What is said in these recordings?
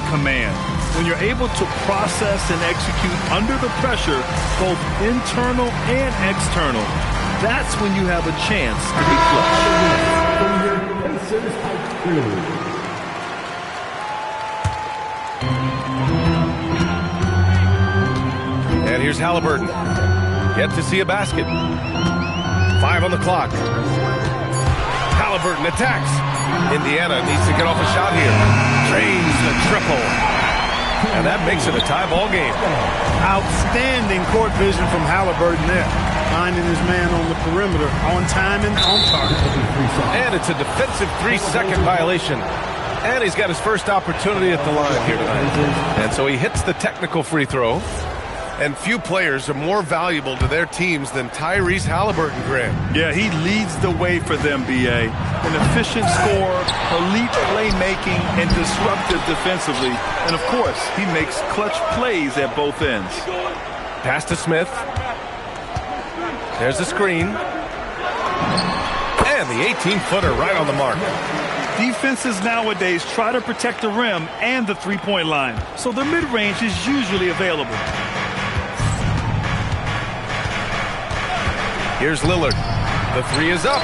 command. When you're able to process and execute under the pressure, both internal and external, that's when you have a chance to be clutch. And here's Halliburton. Yet to see a basket. 5 on the clock. Halliburton attacks. Indiana needs to get off a shot here. Drains the triple. And that makes it a tie ball game. Outstanding court vision from Halliburton there. Finding his man on the perimeter, on time and on target. And it's a defensive 3-second violation. And he's got his first opportunity at the line here tonight. And so he hits the technical free throw. And few players are more valuable to their teams than Tyrese Halliburton, Grant. Yeah, he leads the way for them, B.A. An efficient scorer, elite playmaking, and disruptive defensively. And, of course, he makes clutch plays at both ends. Pass to Smith. There's the screen. And the 18-footer right on the mark. Defenses nowadays try to protect the rim and the three-point line, so their mid-range is usually available. Here's Lillard. The three is up.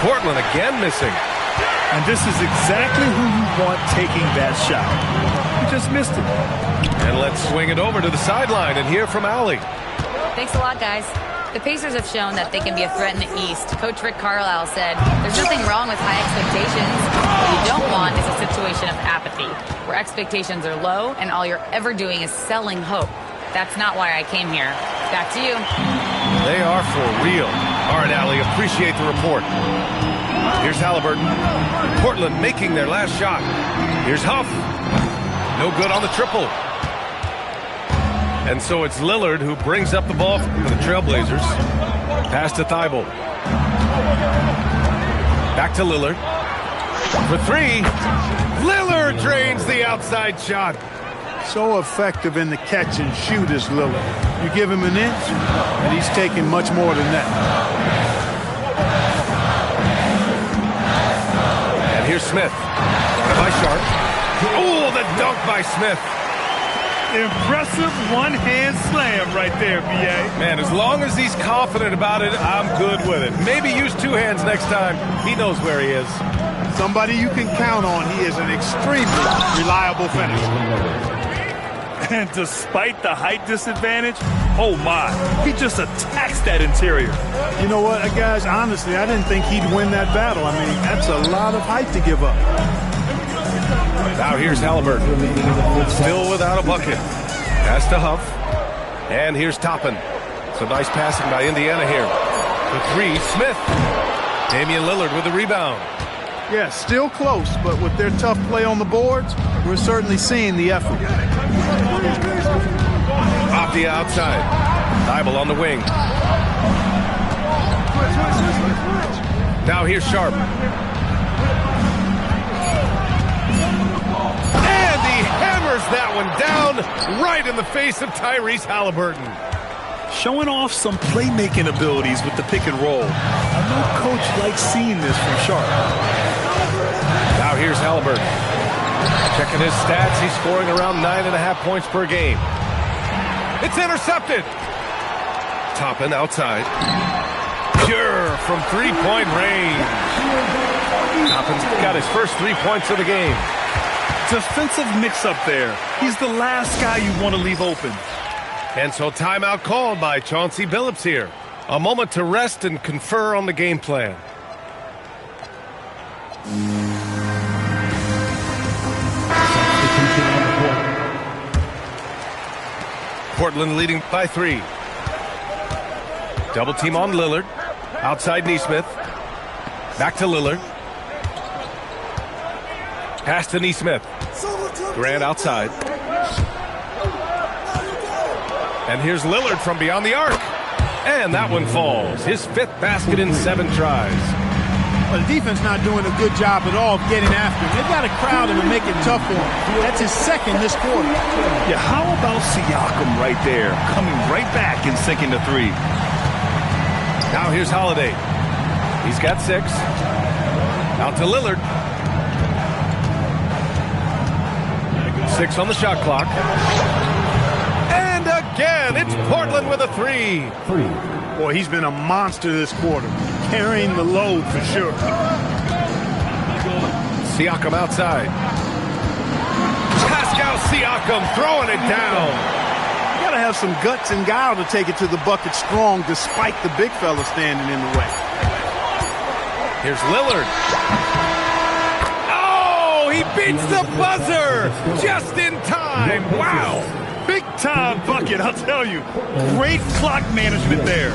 Portland again missing. And this is exactly who you want taking that shot. You just missed it. And let's swing it over to the sideline and hear from Allie. Thanks a lot, guys. The Pacers have shown that they can be a threat in the East. Coach Rick Carlisle said, there's nothing wrong with high expectations. What you don't want is a situation of apathy, where expectations are low and all you're ever doing is selling hope. That's not why I came here. Back to you. They are for real. All right, Allie, appreciate the report. Here's Halliburton. Portland making their last shot. Here's Huff. No good on the triple. And so it's Lillard who brings up the ball for the Trailblazers. Pass to Thibault. Back to Lillard. For three. Lillard drains the outside shot. So effective in the catch and shoot is Lillard. You give him an inch, and he's taking much more than that. And here's Smith. By Sharp. Oh, the dunk by Smith. Impressive one-hand slam right there, B.A. Man, as long as he's confident about it, I'm good with it. Maybe use two hands next time. He knows where he is. Somebody you can count on. He is an extremely reliable finisher. And despite the height disadvantage, oh my, he just attacks that interior. You know what, guys, honestly, I didn't think he'd win that battle. I mean, that's a lot of height to give up. Now here's Halliburton. Still without a bucket. Pass to Huff. And here's Toppin. Some nice passing by Indiana here. The three, Smith. Damian Lillard with the rebound. Yeah, still close, but with their tough play on the boards, we're certainly seeing the effort. Off the outside. Thibault on the wing. Now here's Sharp. And he hammers that one down right in the face of Tyrese Halliburton. Showing off some playmaking abilities with the pick and roll. I know Coach likes seeing this from Sharp. Now here's Halliburton. Checking his stats, he's scoring around 9.5 points per game. It's intercepted. Toppin outside. Pure from three-point range. Toppin's got his first 3 points of the game. Defensive mix-up there. He's the last guy you want to leave open. And so timeout called by Chauncey Billups here. A moment to rest and confer on the game plan. Portland leading by 3. Double team on Lillard. Outside Nesmith. Back to Lillard. Pass to Nesmith. Grant outside. And here's Lillard from beyond the arc. And that one falls. His 5th basket in 7 tries. Well, the defense not doing a good job at all of getting after him. They've got to crowd him and make it tough for him. That's his 2nd this quarter. Yeah, how about Siakam right there, coming right back and sinking the 3? Now here's Holiday. He's got 6. Out to Lillard. 6 on the shot clock. And again, it's Portland with a 3. Boy, he's been a monster this quarter, carrying the load for sure. Siakam outside. Pascal Siakam throwing it down. You got to have some guts and guile to take it to the bucket strong despite the big fella standing in the way. Here's Lillard. Oh, he beats the buzzer just in time. Wow. Big time bucket, I'll tell you. Great clock management there.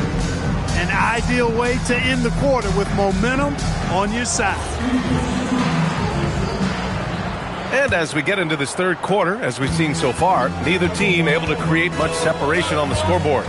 An ideal way to end the quarter with momentum on your side. And as we get into this third quarter, as we've seen so far, neither team able to create much separation on the scoreboard.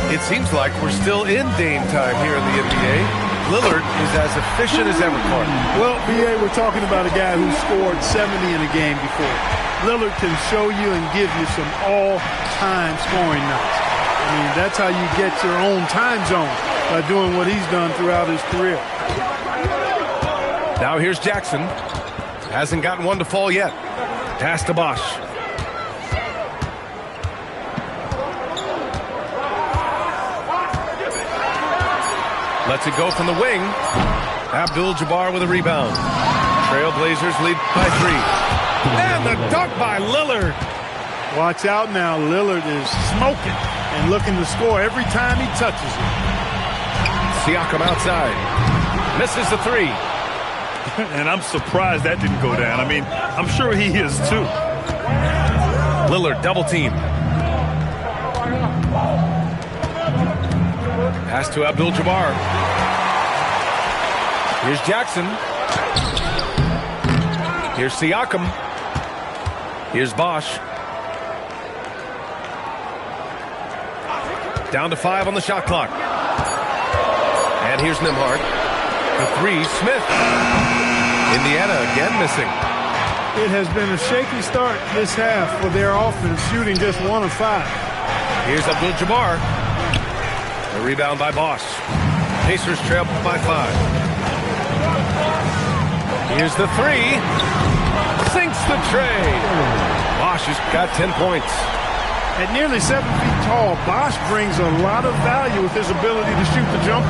It seems like we're still in Dame time here in the NBA. Lillard is as efficient as ever, Clark. Well, B.A., we're talking about a guy who scored 70 in a game before. Lillard can show you and give you some all-time scoring nights. I mean, that's how you get your own time zone, by doing what he's done throughout his career. Now here's Jackson. Hasn't gotten one to fall yet. Pass to Bosch. Lets it go from the wing. Abdul-Jabbar with a rebound. Trailblazers lead by 3. And the dunk by Lillard. Watch out now. Lillard is smoking and looking to score every time he touches it. Siakam outside. Misses the 3. And I'm surprised that didn't go down. I mean, I'm sure he is too. Lillard double team. Pass to Abdul-Jabbar. Here's Jackson. Here's Siakam. Here's Bosch. Down to 5 on the shot clock. And here's Nembhard. The 3, Smith. Indiana again missing. It has been a shaky start this half for their offense, shooting just 1 of 5. Here's Abdul-Jabbar. A rebound by Bosch. Pacers trail by 5. Here's the 3. Sinks the tray. Bosch has got 10 points. At nearly 7 feet tall, Bosch brings a lot of value with his ability to shoot the jumper.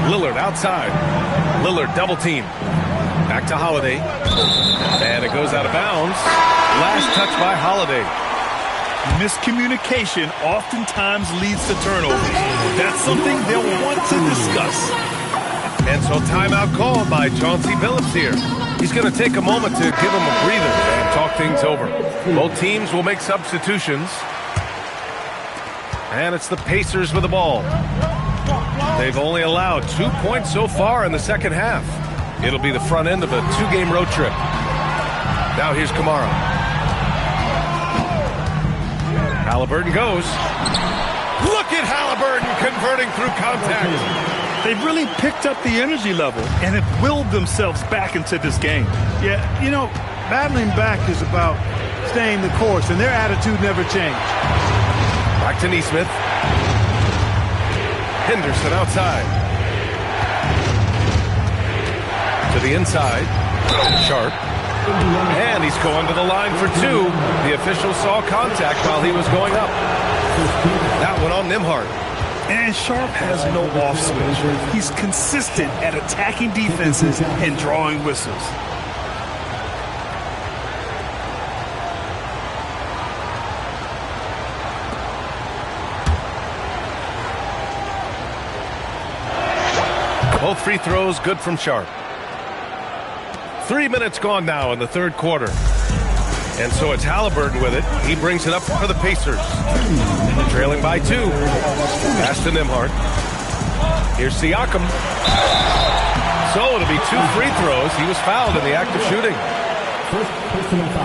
Lillard outside. Lillard double team. Back to Holiday. And it goes out of bounds. Last touch by Holiday. Miscommunication oftentimes leads to turnovers. That's something they'll want to discuss. And so timeout called by Chauncey Billups here. He's going to take a moment to give him a breather and talk things over. Both teams will make substitutions. And it's the Pacers with the ball. They've only allowed 2 points so far in the second half. It'll be the front end of a 2-game road trip. Now here's Kamara. Halliburton goes. Look at Halliburton converting through contact. They've really picked up the energy level and have willed themselves back into this game. Yeah, you know, battling back is about staying the course, and their attitude never changed. Back to Nesmith. Henderson outside. To the inside. Sharp. And he's going to the line for 2. The official saw contact while he was going up. That one on Nembhard. And Sharp has no off switch. He's consistent at attacking defenses and drawing whistles. Both free throws good from Sharp. 3 minutes gone now in the third quarter. And so it's Halliburton with it. He brings it up for the Pacers. Trailing by 2. Pass to Nembhard. Here's Siakam. So it'll be 2 free throws. He was fouled in the act of shooting.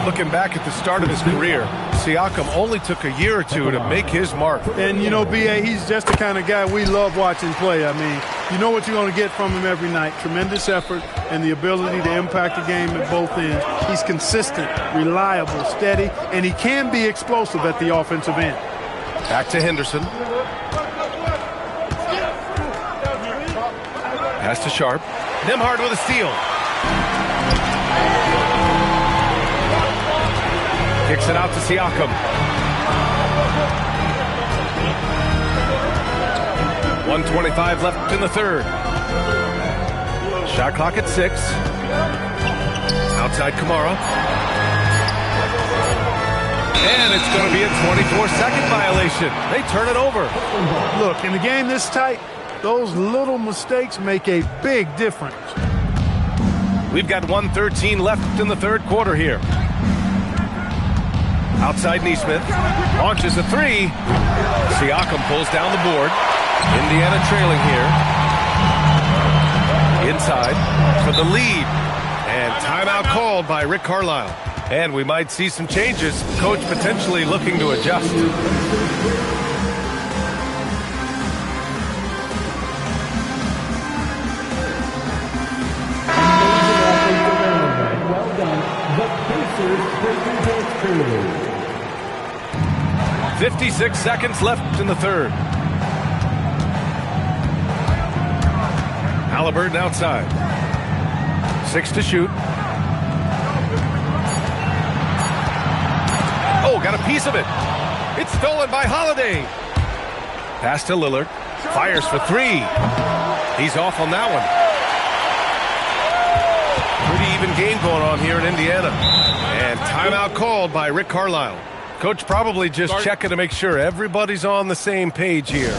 Looking back at the start of his career, Siakam only took a year or 2 to make his mark. And, you know, B.A., he's just the kind of guy we love watching play. I mean, you know what you're going to get from him every night. Tremendous effort and the ability to impact the game at both ends. He's consistent, reliable, steady, and he can be explosive at the offensive end. Back to Henderson. Pass to Sharp. Nembhard with a steal. Kicks it out to Siakam. 1:25 left in the third. Shot clock at 6. Outside Kamara. And it's going to be a 24-second violation. They turn it over. Look, in a game this tight, those little mistakes make a big difference. We've got 1:13 left in the third quarter here. Outside Neesmith. Launches a 3. Siakam pulls down the board. Indiana trailing here. Inside for the lead. And timeout called by Rick Carlisle. And we might see some changes. Coach potentially looking to adjust. Well done. The Pacers breaking history. 56 seconds left in the third. Halliburton outside. 6 to shoot. Oh, got a piece of it. It's stolen by Holiday. Pass to Lillard. Fires for 3. He's off on that one. Pretty even game going on here in Indiana. And timeout called by Rick Carlisle. Coach probably just checking to make sure everybody's on the same page here.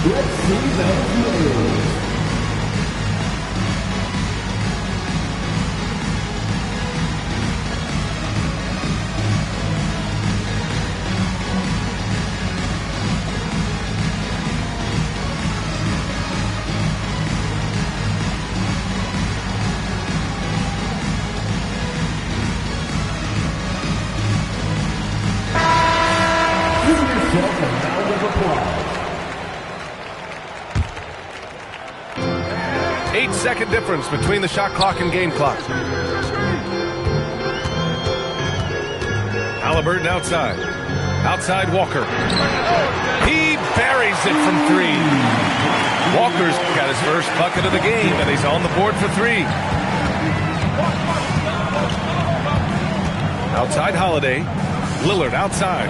Let's see those moves. Give yourself a round of applause. 8-second difference between the shot clock and game clock. Halliburton outside. Outside Walker. He buries it from 3. Walker's got his first bucket of the game, and he's on the board for 3. Outside Holiday. Lillard outside.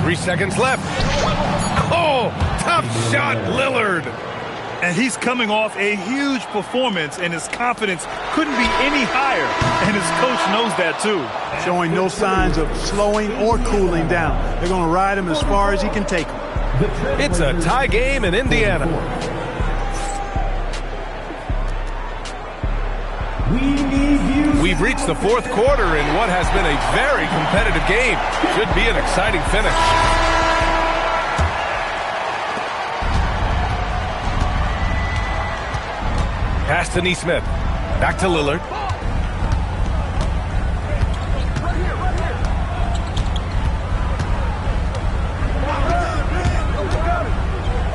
3 seconds left. Oh, tough shot, Lillard. And he's coming off a huge performance, and his confidence couldn't be any higher. And his coach knows that, too. Showing no signs of slowing or cooling down. They're going to ride him as far as he can take him. It's a tie game in Indiana. We've reached the fourth quarter in what has been a very competitive game. Should be an exciting finish. Pass to Neesmith. Back to Lillard.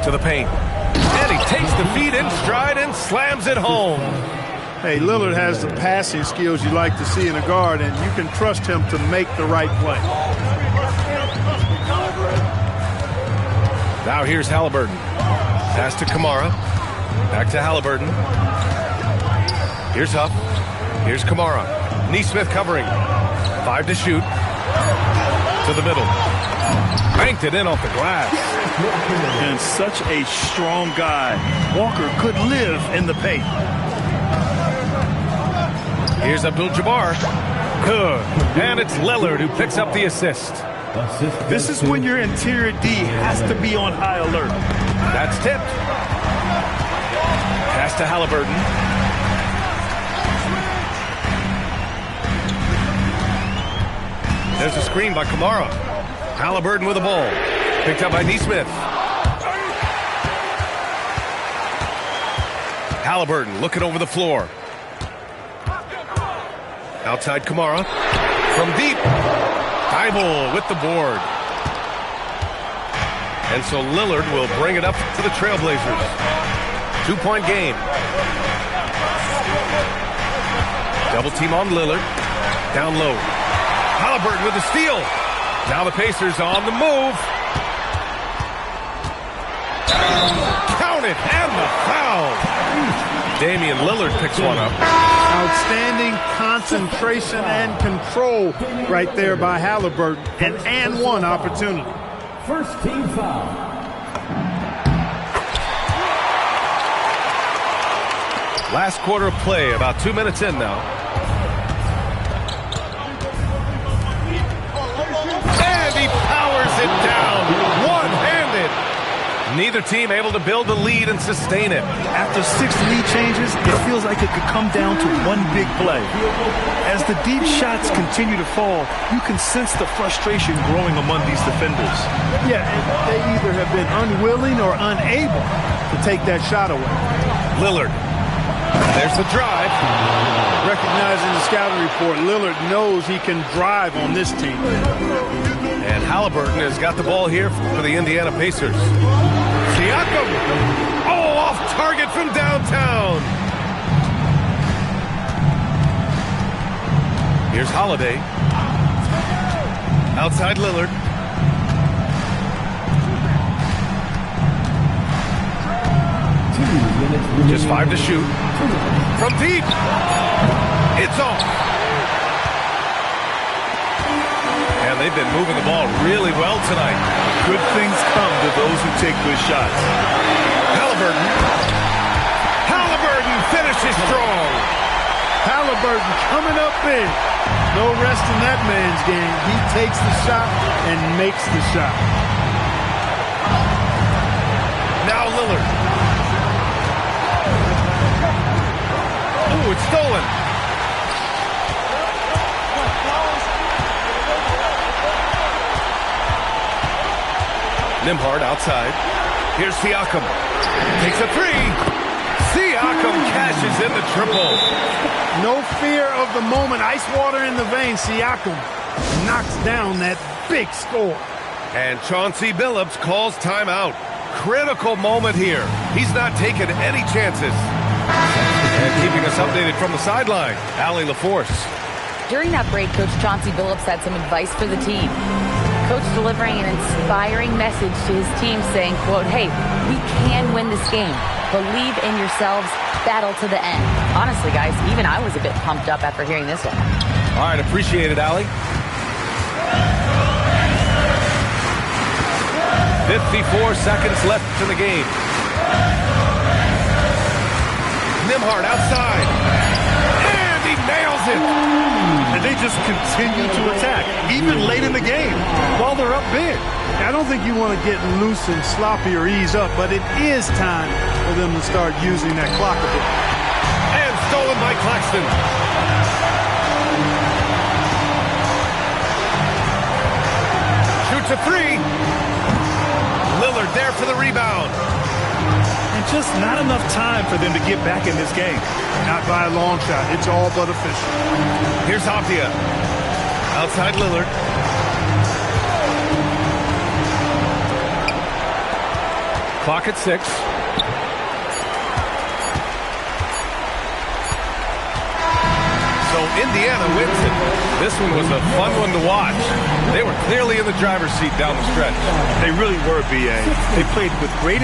To the paint. And he takes the feet in stride and slams it home. Hey, Lillard has the passing skills you like to see in a guard, and you can trust him to make the right play. Now here's Halliburton. Pass to Kamara. Back to Halliburton. Here's Huff. Here's Kamara. Neesmith covering. 5 to shoot. To the middle. Banked it in off the glass. And such a strong guy. Walker could live in the paint. Here's Abdul-Jabbar. Good. And it's Lillard who picks up the assist. This is when your interior D has to be on high alert. That's tipped. Pass to Halliburton. There's a screen by Kamara. Halliburton with the ball. Picked up by Neesmith. Halliburton looking over the floor. Outside Kamara. From deep, Thibault with the board. And so Lillard will bring it up to the Trailblazers. 2-point game. Double team on Lillard. Down low. Halliburton with the steal. Now the Pacers on the move. Count it, and the foul. Damian Lillard picks one up. Outstanding concentration and control right there by Halliburton. An and one opportunity. First team foul. Last quarter of play, about 2 minutes in now. And he powers it down, one-handed. Neither team able to build the lead and sustain it. After 6 lead changes, it feels like it could come down to one big play. As the deep shots continue to fall, you can sense the frustration growing among these defenders. Yeah, they either have been unwilling or unable to take that shot away. Lillard. There's the drive. Recognizing the scouting report, Lillard knows he can drive on this team. And Halliburton has got the ball here for the Indiana Pacers. Siakam. Oh, off target from downtown. Here's Holiday. Outside Lillard. Just 5 to shoot. From deep. It's off. And they've been moving the ball really well tonight. Good things come to those who take good shots. Halliburton. Halliburton finishes strong. Halliburton coming up big. No rest in that man's game. He takes the shot and makes the shot. Now Lillard. Ooh, it's stolen. Nembhard outside. Here's Siakam. Takes a three. Siakam cashes in the triple. No fear of the moment. Ice water in the veins. Siakam knocks down that big score. And Chauncey Billups calls timeout. Critical moment here. He's not taking any chances. And keeping us updated from the sideline, Allie LaForce. During that break, Coach Chauncey Billups had some advice for the team. Coach delivering an inspiring message to his team saying, quote, hey, we can win this game. Believe in yourselves. Battle to the end. Honestly, guys, even I was a bit pumped up after hearing this one. All right, appreciate it, Allie. 54 seconds left in the game. Nembhard outside. And he nails it. And they just continue to attack, even late in the game, while they're up big. I don't think you want to get loose and sloppy or ease up, but it is time for them to start using that clock a bit. And stolen by Claxton. Shoots a three. Lillard there for the rebound. And just not enough time for them to get back in this game. Not by a long shot. It's all but official. Here's Hapia. Outside Lillard. Clock at 6. So Indiana wins it. This one was a fun one to watch. They were clearly in the driver's seat down the stretch. They really were, B.A. They played with great